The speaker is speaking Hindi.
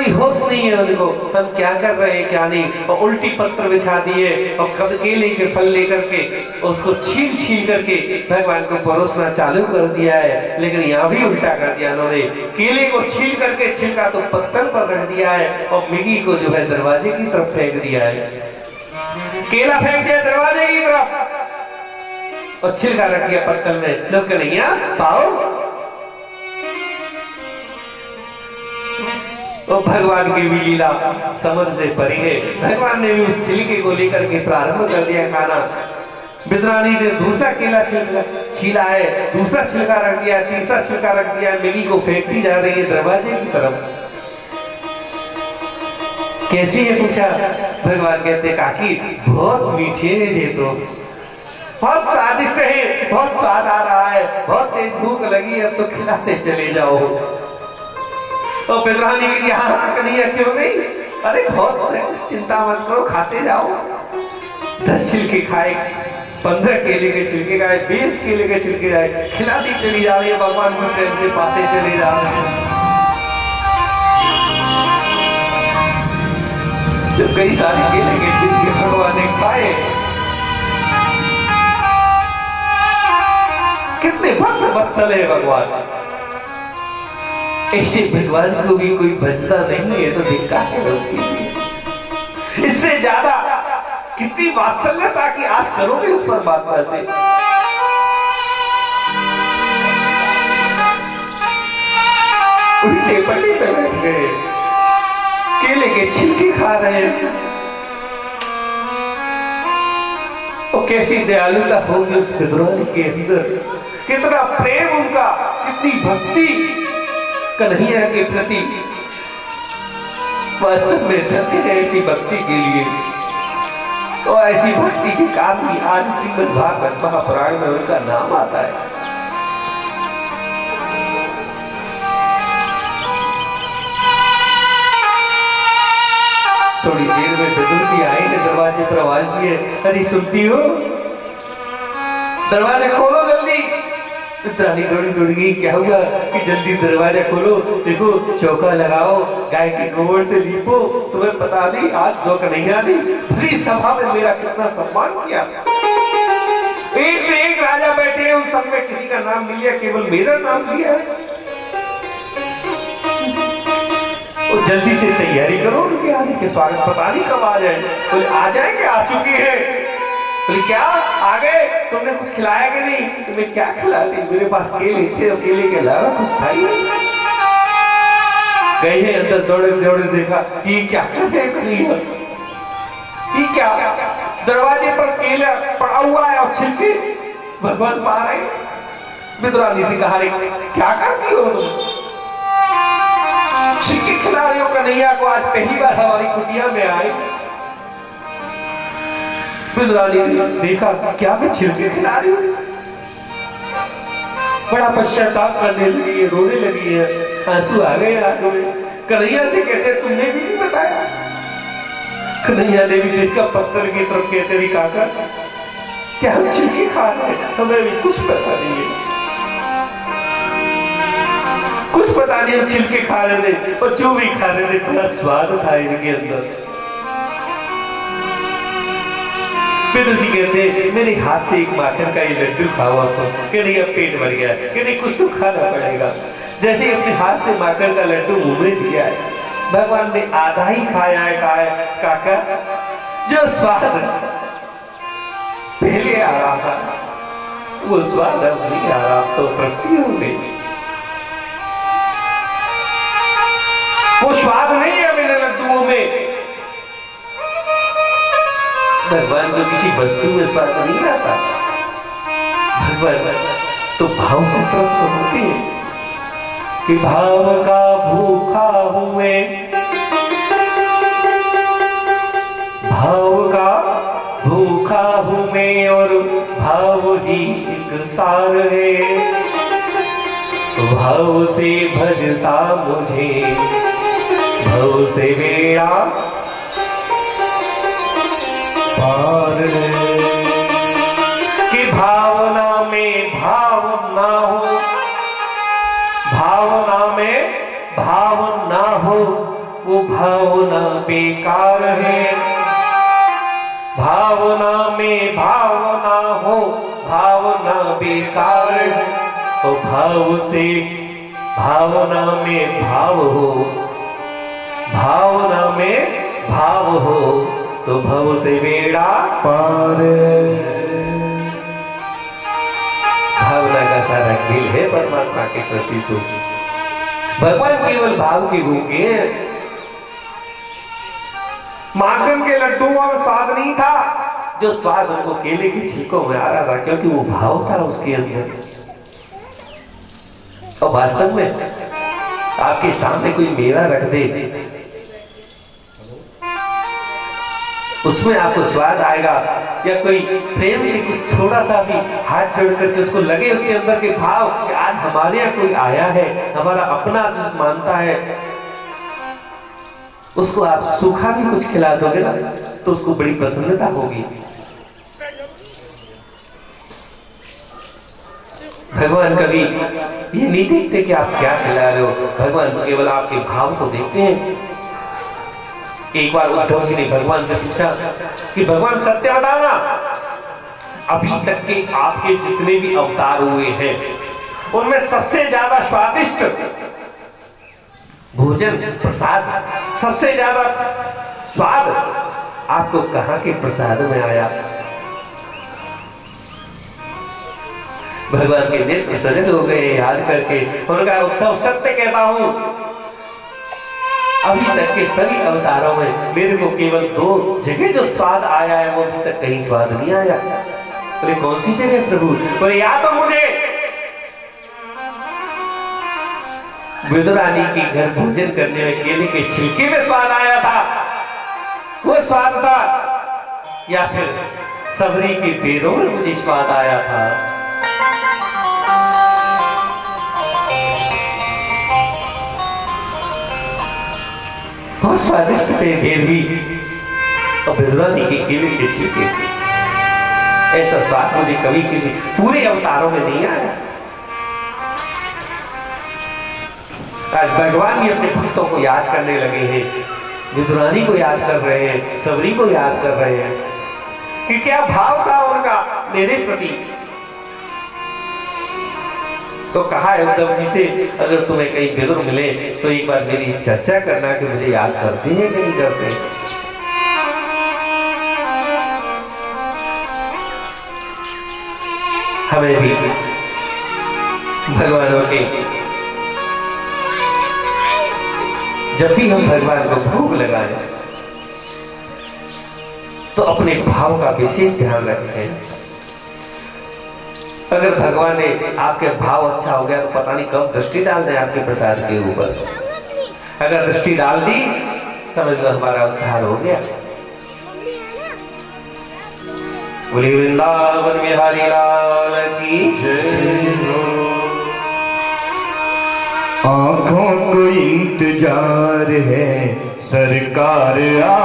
कोई होश नहीं है उनको, हम क्या कर रहे हैं क्या नहीं। और उल्टी पत्र बिछा दिए और केले के फल लेकर के उसको छील छील करके भगवान को परोसना चालू कर दिया है। लेकिन यहाँ भी उल्टा कर दिया उन्होंने, केले को छील करके छिलका तो पत्तल पर रख दिया है और मिगी को जो है दरवाजे की तरफ फेंक दिया है। केला फेंक दिया दरवाजे की तरफ और छिलका रख दिया पत्तल में। लोग कन्हैया पाओ, तो भगवान की भी लीला समझ से परी है। भगवान ने भी उस छिलके को लेकर के प्रारंभ कर दिया खाना। बिदरानी ने दूसरा केला छीला है, दूसरा छिलका रख दिया, तीसरा छिलका रख दिया, मिगी को फेंकती जा रही है दरवाजे की तरफ। कैसी है पूछा, भगवान कहते काकी बहुत मीठे है ये तो, बहुत स्वादिष्ट है, बहुत स्वाद आ रहा है, बहुत तेज भूख लगी, अब तो खिलाते चले जाओ। तो बिदरानी भी यहाँ कन्हैया क्यों नहीं, अरे बहुत चिंता मत करो, खाते जाओ। 10 छिलके खाए, 15 केले के छिलके खाए, 20 केले के छिलके खाए, खिलाती चली जा रही है, भगवान को प्रेम से पाते चले जा रहे हैं। जब कई सारे केले के छिलके भगवान ने खाए, कितने भक्त वत्सल है भगवान, ऐसे भगवान को भी कोई बचता नहीं है तो धिक्कार है उसके लिए। इससे ज्यादा कितनी वात्सल्यता की आस करोगे उस परमात्मा से। उल्टे पट्टी पे बैठ गए, केले के छिलके खा रहे हैं। और कैसी दयालुता होगी उस बिदरानी के अंदर, कितना प्रेम उनका, कितनी भक्ति कन्हैया के प्रति। वास्तव में धन्य है ऐसी भक्ति के लिए। और ऐसी भक्ति के कारण ही आज श्रीमद् भागवत महापुराण में उनका नाम आता है। थोड़ी देर में विदुर जी आए ने दरवाजे पर आवाज दिए, अरे सुनती हो, दरवाजा खोलो जल्दी। बिदरानी दौड़ी दौड़ गई, क्या हुआ कि जल्दी दरवाजा खोलो, देखो चौका लगाओ, गाय के गोबर से लीपो, तुम्हें पता नहीं आज दो कन्हैया ने पूरी सभा में मेरा कितना सम्मान किया। एक से एक राजा बैठे हैं, उन सब में किसी का नाम नहीं लिया, केवल मेरा नाम लिया है। और जल्दी से तैयारी करो उनके आने के, स्वागत पता नहीं कब आ जाए। बोले आ जाएंगे, आ चुके हैं। बोले क्या आ गए, तुमने कुछ खिलाया कि नहीं? तुम्हें क्या खिलाते, मेरे पास केले थे और केले के अलावा कुछ खाई नहीं। गए हैं अंदर, दौड़े दौड़े देखा कि क्या कर रहे कन्हैया, ये क्या दरवाजे पर केला पड़ा हुआ है और छिलके भगवान पा रहे। बिदरानी से कहा, क्या करती हो तुम, छिलके खिला रही हो कन्हैया को, आज पहली बार हमारी कुटिया में आए। बिदरानी ने देखा क्या मैं छिलके खिला रही हूँ, बड़ा पश्चाताप करने लगी है, रोने लगी है, आंसू आ गए आंखों में। कन्हैया से कहते तुमने भी नहीं बताया। कन्हैया ने भी देखा पत्थर की तरफ, कहते भी काका क्या हम छिलके खा रहे हैं, हमें भी कुछ पता नहीं है, कुछ पता नहीं, हम छिलके खा रहे थे और जो भी खा रहे थे बड़ा स्वाद था इनके अंदर। बिदुर जी कहते मेरे हाथ से एक माखन का ये लड्डू खाओ तो, कि नहीं अब पेट भर गया, कि नहीं कुछ तो खाना पड़ेगा। जैसे ही अपने हाथ से माखन का लड्डू मुंह में दिया है, भगवान ने आधा ही खाया है। कहा है काका जो स्वाद पहले आ रहा था वो स्वाद अब नहीं आ रहा, तो तृप्ति हो गई, वो स्वाद नहीं है मेरे लड्डुओं में। भगवान को किसी वस्तु में स्वाद नहीं आता, भगवान तो भाव से तृप्त होते हैं कि भाव का भूखा हूं मैं, भाव का भूखा हूं मैं और भाव ही एक सार है, भाव से भजता मुझे भव से बेड़ा पार। कि भावना में भाव ना हो, भावना में भाव ना हो, वो भावना बेकार है। भावना में भावना हो, भावना बेकार है। और भाव से भावना में भाव हो, भावना में भाव हो तो भव से बेड़ा पार। भावना का सारा खेल है परमात्मा के प्रति। तो भगवान केवल भाव के भूखे हैं। माखन के लड्डुओं में स्वाद नहीं था, जो स्वाद उनको केले के छिलकों में आ रहा था, क्योंकि वो भाव था उसके अंदर। और वास्तव में आपके सामने कोई मेवा रख दे, उसमें आपको स्वाद आएगा, या कोई प्रेम से कुछ थोड़ा सा भी हाथ जोड़ करके उसको लगे उसके अंदर के भाव कि आज हमारे यहाँ कोई आया है, हमारा अपना जो मानता है, उसको आप सूखा भी कुछ खिला दोगे ना तो उसको बड़ी प्रसन्नता होगी। भगवान कभी ये नहीं देखते कि आप क्या खिला रहे हो, भगवान केवल आपके भाव को देखते हैं। एक बार उद्धव जी ने भगवान से पूछा कि भगवान सत्य बताना, अभी तक के आपके जितने भी अवतार हुए हैं उनमें सबसे ज्यादा स्वादिष्ट भोजन प्रसाद, सबसे ज्यादा स्वाद आपको कहां के प्रसाद में आया? भगवान के नेत्र सजल हो गए याद करके। उन्होंने कहा उद्धव सत्य कहता हूं, अभी तक के सभी अवतारों में मेरे को केवल 2 जगह जो स्वाद आया है, वो अभी तक कहीं स्वाद नहीं आया। बोले कौन सी जगह प्रभु? बोले या तो मुझे विदुरानी के घर भोजन करने में केले के छिलके में स्वाद आया था, वो स्वाद था, या फिर सबरी के पेड़ों में मुझे स्वाद आया था। बहुत स्वादिष्ट थे फिर भी, और विदुरानी के केले के छिलके, ऐसा स्वाद मुझे कभी किसी पूरे अवतारों में नहीं आया। आज भगवान भी अपने भक्तों को याद करने लगे हैं, विदुरानी को याद कर रहे हैं, सबरी को याद कर रहे हैं कि क्या भाव था उनका मेरे प्रति। तो कहा है उद्धव जी से, अगर तुम्हें कहीं विदुर मिले तो एक बार मेरी चर्चा करना कि मुझे याद करते हैं कि नहीं करते। हमें भी भगवानों के, जब भी हम भगवान को भोग लगाएं तो अपने भाव का विशेष ध्यान रखें। अगर भगवान ने आपके भाव अच्छा हो गया तो पता नहीं कब दृष्टि डाल दें आपके प्रसाद के ऊपर। अगर दृष्टि डाल दी समझ लो हमारा उद्धार हो गया। बोलिए वृंदावन बिहारी लाल की जय। आँखों को इंतजार है सरकार आप